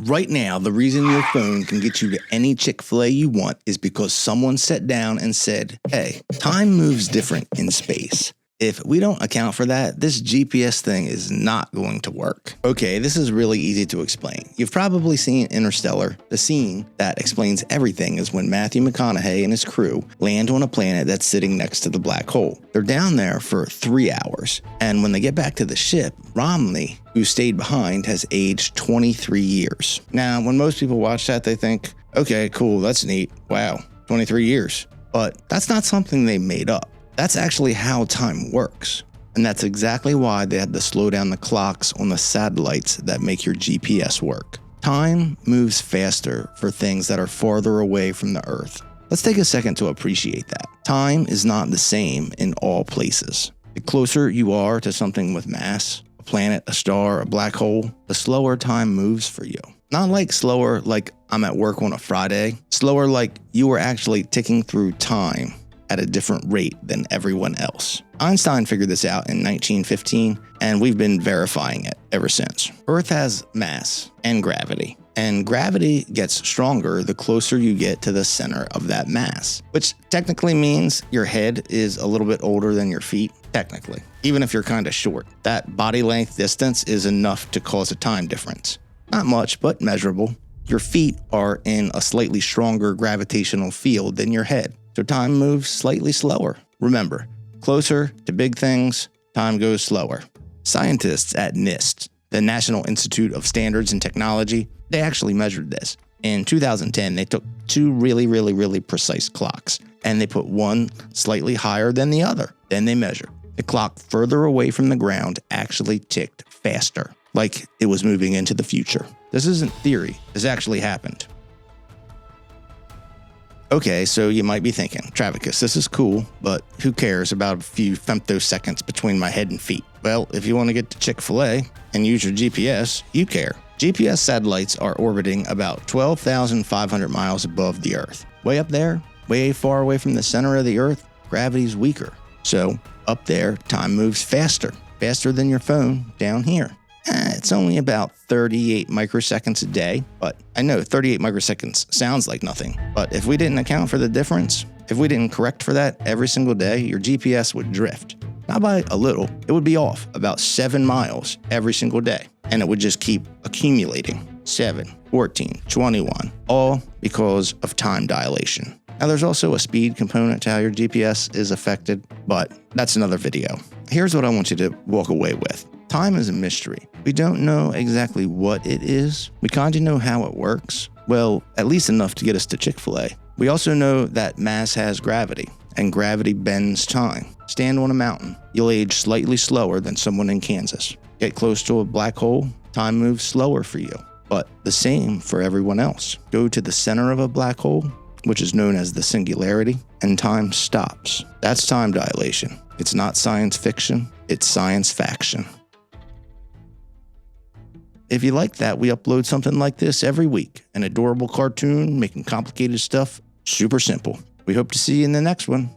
Right now, the reason your phone can get you to any Chick-fil-A you want is because someone sat down and said, hey, time moves different in space. If we don't account for that, this GPS thing is not going to work. Okay, this is really easy to explain. You've probably seen Interstellar. The scene that explains everything is when Matthew McConaughey and his crew land on a planet that's sitting next to the black hole. They're down there for 3 hours, and when they get back to the ship, Romney, who stayed behind, has aged 23 years. Now, when most people watch that, they think, okay, cool, that's neat. Wow, 23 years. But that's not something they made up. That's actually how time works. And that's exactly why they had to slow down the clocks on the satellites that make your GPS work. Time moves faster for things that are farther away from the Earth. Let's take a second to appreciate that. Time is not the same in all places. The closer you are to something with mass, a planet, a star, a black hole, the slower time moves for you. Not like slower like I'm at work on a Friday, slower like you were actually ticking through time at a different rate than everyone else. Einstein figured this out in 1915, and we've been verifying it ever since. Earth has mass and gravity gets stronger the closer you get to the center of that mass, which technically means your head is a little bit older than your feet, technically. Even if you're kind of short, that body length distance is enough to cause a time difference. Not much, but measurable. Your feet are in a slightly stronger gravitational field than your head, so time moves slightly slower. Remember, closer to big things, time goes slower. Scientists at NIST, the National Institute of Standards and Technology, they actually measured this. In 2010, they took two really precise clocks, and they put one slightly higher than the other. Then they measured. The clock further away from the ground actually ticked faster, like it was moving into the future. This isn't theory, this actually happened. Okay, so you might be thinking, Travis, this is cool, but who cares about a few femtoseconds between my head and feet? Well, if you want to get to Chick-fil-A and use your GPS, you care. GPS satellites are orbiting about 12,500 miles above the Earth. Way up there, way far away from the center of the Earth, gravity's weaker. So up there, time moves faster than your phone down here. It's only about 38 microseconds a day, but I know 38 microseconds sounds like nothing. But if we didn't account for the difference, if we didn't correct for that every single day, your GPS would drift. Not by a little, it would be off about 7 miles every single day. And it would just keep accumulating. 7, 14, 21, all because of time dilation. Now there's also a speed component to how your GPS is affected, but that's another video. Here's what I want you to walk away with. Time is a mystery. We don't know exactly what it is. We kind of know how it works. Well, at least enough to get us to Chick-fil-A. We also know that mass has gravity, and gravity bends time. Stand on a mountain. You'll age slightly slower than someone in Kansas. Get close to a black hole, time moves slower for you, but the same for everyone else. Go to the center of a black hole, which is known as the singularity, and time stops. That's time dilation. It's not science fiction, it's science faction. If you like that, we upload something like this every week. An adorable cartoon making complicated stuff super simple. We hope to see you in the next one.